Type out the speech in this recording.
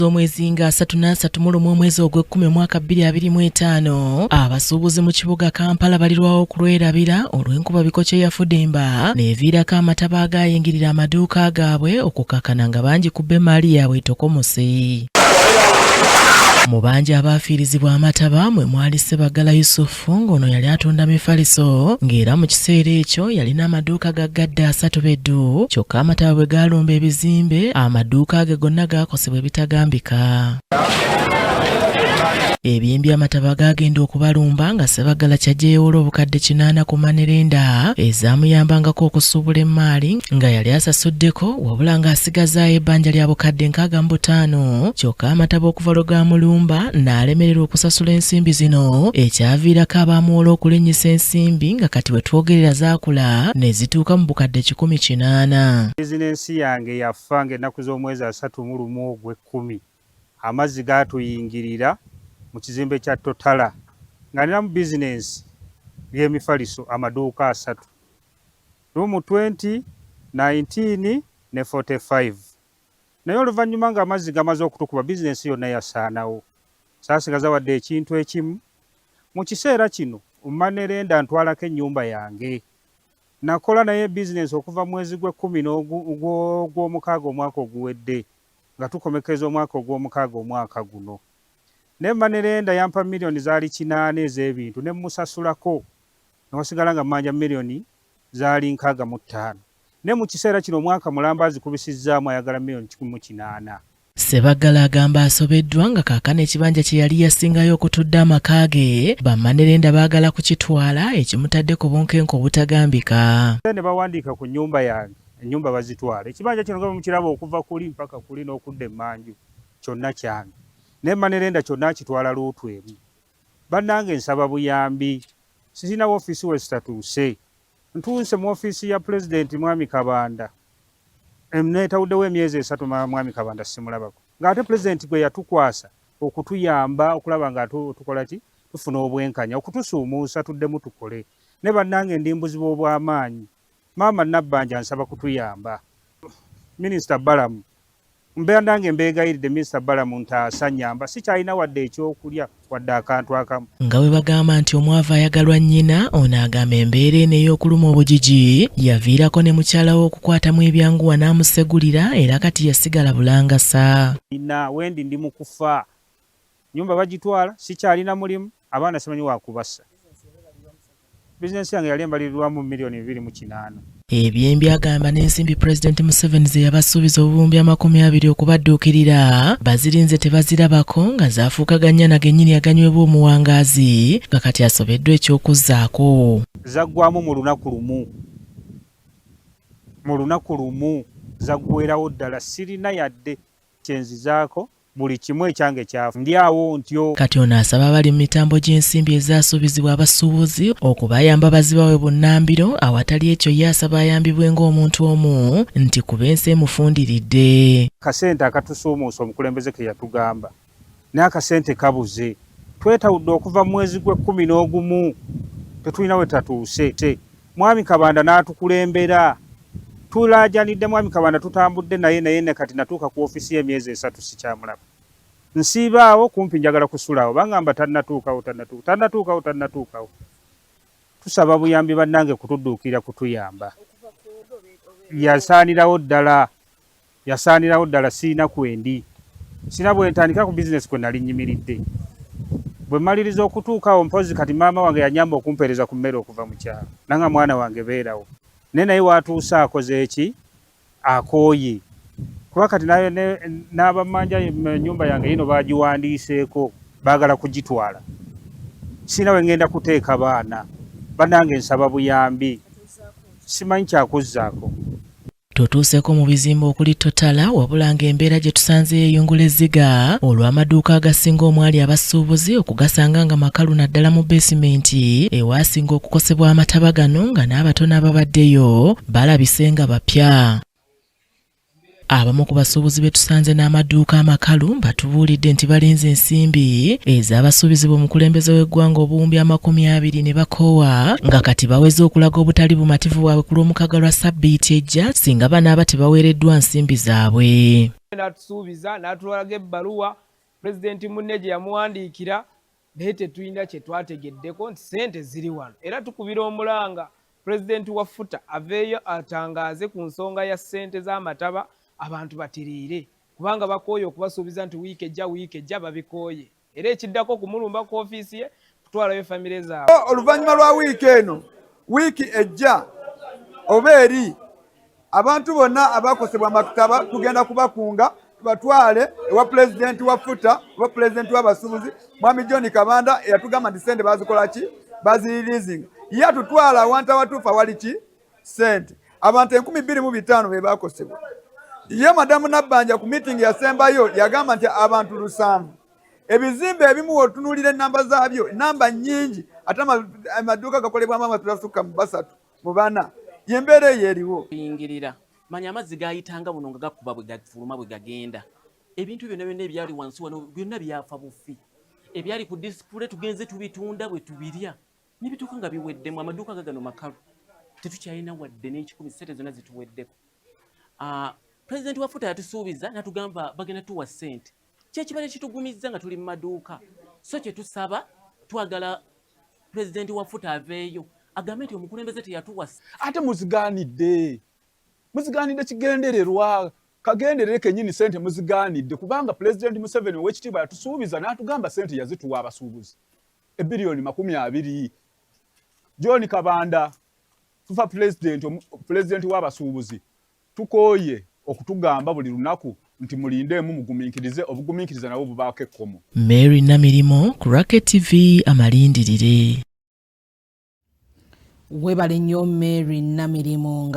ez'omwezi nga 33 mu mwezi ogw'Ekkumi mwaka 2025 abasuubuzi mu kibuga Kampala balirwawo okulwerabira olw'enkuba bikokye yafudde emba neviirako amataba agayingirira amaduuka gaabwe okukakana nga bangi kubba emaali yaabwe etokomose. Mu bangi abaafiirizibwa amataba mwe mwali Ssebaggala Yusufu ng'ono yali atunda mifaliso ng'era mu kiseera ekyo yalina amaduuka gaggadde 3 beddu kyokka amataba bwe gaalumba ebizimbe amaduuka ge gonna gaakosebwa ebitagambika. Ebyembi amataba gagenda okubalumba nga Ssebaggala kyajjeewola obukadde 80 ku manerenda ezaamuyambangako okusuubula emaali nga yali asasuddeko wabula ng'asigazaayo ebbanja lya bukadde 65 kyokka amataba okuva lwe gaamulumba n'alemererwa okusasula ensimbi zino ekyaviirako abaamuwola okulinnyisa ensimbi nga kati we twogerera zaakula ne zituuka mu bukadde 180. Bizinensi yange yafa ng'ennaku z'omwezi 31 ogw'Ekkumi amazzi gaatuyingirira mu kizimbe kya Totala nga nina mu bizinensi y'emifaliso amaduuka 3 rumu 20, 19 ne 45 naye oluvannyuma nga amazzi gamaze okutukuba bizinensi yonna yasaanawo saasigaza wadde ekintu ekimu. Mu kiseera kino manerenda ntwalako ennyumba yange nakola naye bizinensi okuva mwezi gw'Ekkumi n'ogw'omukaaga omwaka oguwedde nga tukomekeza omwaka ogw'omukaaga omwaka guno. Ne manerenda yampa miliyoni zaali 8 ez'ebintu ne musasulako newasigala nga mmanja miliyoni zaali 65 ne mu kiseera kino omwaka mulamba azikubisizzaamu ayagala miliyoni 18. Ssebaggala agamba asobeddwa nga kaakano ekibanja kye yali yasingayo okutudde amaka ge bamanerenda baagala kukitwala ekimutadde ku bunkenke obutagambika. Ne bawandiika ku nnyumba yange ennyumba bazitwala ekibanja kino nga mukiraba okuva kuli mpaka kuli n'okudda emmanju kyonna kyange ne manerenda kyonna kitwala luutu emu. Bannange nsaba buyambi sirina woofiisi we zitatuuse ntuuse mu woofiisi ya Pulezidenti Mwami Kabanda neetawuddewo emyezi 3 Mwami Kabanda simulabako ng'ate Pulezidenti gwe yatukwasa okutuyamba okulaba nga tukola ki tufuna obwenkanya okutusuumuusa tuddemu tukole. Ne bannange ndimbuzi bw'obw'amaanyi Maama Nabbanja nsaba kutuyamba. Minisita Balamu mbeera nange mbeegayiridde Minisita Balamu ntaasa nnyamba sikyalina wadde ekyokulya wadde akantu akamu. Nga bwe bagamba nti omwavu ayagalwa nnyina ono agamba embeera eno ey'okuluma obugigi yaviirako ne mukyala we okukwatamu ebyanguwa n'amusegulira era kati yasigala bulangasa. Wendi ndi mu kufa nnyumba bagitwala sikyalina mulimu abaana simanyi wakubassa. Bizinensi yange yali embalirirwamu miliyoni 2.8. Ebyembi agamba n'ensimbi Pulezidenti Museveni ze yabasuubiza obubumbi 20 okubadduukirira bazirinze tebazirabako nga zaafuukaganya na gennyini aganywebwa omuwangaazi nga kati asobeddwa ekyokuzzaako. Zaggwamu mu lunaku lumu zaggwerawo ddala sirina yadde kyenzizaako buli kimu ekyange kyafu ndi awo ntyo. Kati ono asaba abali mu mitambo gy'ensimbi ezaasuubizibwa abasuubuzi okubayamba bazibawe bunnambiro awatali ekyo ye asaba ayambibwe ng'omuntu omu nti kuba ensi emufundiridde. Kasente akatusuumuusa omukulembeze ke yatugamba naye akasente kabuze twetawudde okuva mu mwezi gw'Ekkumi n'ogumu tetulina we tatuuse. Mwami Kabanda n'atukulembera tulaajanidde Mwami Kabanda tutambudde naye kati natuuka ku ofiisi y'emyezi 3 sikyamulaba. Nsiibaawo kumpi njagala kusulawo bangamba tannatuukawo. Tusaba buyambi bannange kutudduukira kutuyamba. Yasaanirawo ddala siina kwendi. Sina bwe ntandika ku bizinesi kwe nali nnyimiridde. Bwe mmaliriza okutuukawo mpozi kati maama wange yanyamba okumpeereza ku mmere okuva mu kyalo. Nanga mwana wange beerawo. Naye watuuse akoze eki akooye kuba kati n'abamanja ennyumba yange yino bagiwandiiseeko baagala kugitwala. Sina we ngenda kuteeka baana bannange nsaba buyambi simanyi kyakuzzaako. Tutuuseko mu bizimbe okuli Totala wabula ng'embeera gye tusanze yeeyungula ezziga olw'amaduuka agasinga omwali abasuubuzi okugasanga nga makalu naddala mu beesimenti ewaasinga okukosebwa amataba gano nga n'abatono ababaddeyo balabise nga bapya. Abamu ku basuubuzi be tusanze n'amaduuka amakalu batubuulidde nti balinze ensimbi ez'abasuubizi b'omukulembeze w'eggwanga obuwumbi 20 ne bakoowa nga kati baweze okulaga obutali bumativu bwabwe ku lw'omukaaga lwa ssabbiiti ejja singa banaaba tebaweereddwa nsimbi zaabwe. N'atusuubiza n'atulaga ebbaluwa pulezidenti munne gye yamuwandiikira naye tetulina kye twategeddeko nti ssente ziri wano era tukubira omulanga pulezidenti wa FUTA aveeyo atangaaze ku nsonga ya ssente z'amataba abantu batiriire kubanga bakooye okubasuubiza nti wiiki ejja babikooye era ekiddako kumulumba ku ofiisi ye kutwalayo famire zaabwe. Oluvannyuma lwa wiiki eno wiiki ejja oba eri abantu bonna abakosebwa amataba tugenda kubakunga batwale ewa pulezidenti wa FUTA oba pulezidenti w'abasuubuzi Mwami John Kabanda eyatugamba nti ssente bazikola ki bazirilizinga ye atutwala awantu awatuufu awali ki ssente abantu 25,000 be bakosebwa. Ye madamu Nabbanja ku meeting yasembayo yagamba nti abantu 700 ebizimbe ebimu otunulira ennamba zaabyo namba nnyingi ate amaduuka gakolebwamu amasukka mu 3 mu 4 yembeera eyo eriwo. Yingirira manya amazzi gayitanga buno nga gakuba bwe gafuluma bwe gagenda ebintu byonna ebyali wansi wano byonna byafa bufi ebyali ku display tugenze tubitunda bwe tubirya n'ebituuka nga biweddemu amaduuka gagano makalu tetukyalina wadde n'ekikumi ssente zonna zituweddeko. Pulezidenti wa FUTA yatusuubiza natugamba bagenda tuwa ssente kyekibale kitugumizza nga tuli mu maduuka so kye tusaba twagala pulezidenti wa FUTA aveeyo agambe nti omukulembeze teyatuwa ate muzigaanidde kigendererwa kagenderere kennyini ssente muzigaanidde kubanga pulezidenti Museveni ow'ekitiibwa yatusuubiza n'atugamba ssente yazituwa abasuubuzi ebbiliyooni 20. John Kabanda tufa pulezidenti w'abasuubuzi tukooye okutugamba buli lunaku nti mulindeemu mugumiikirize obugumiikiriza nabwo bubaako ekkomo. Mary Namirimo ku Racket TV amalindirire. Webale nnyo Mary Namirimo.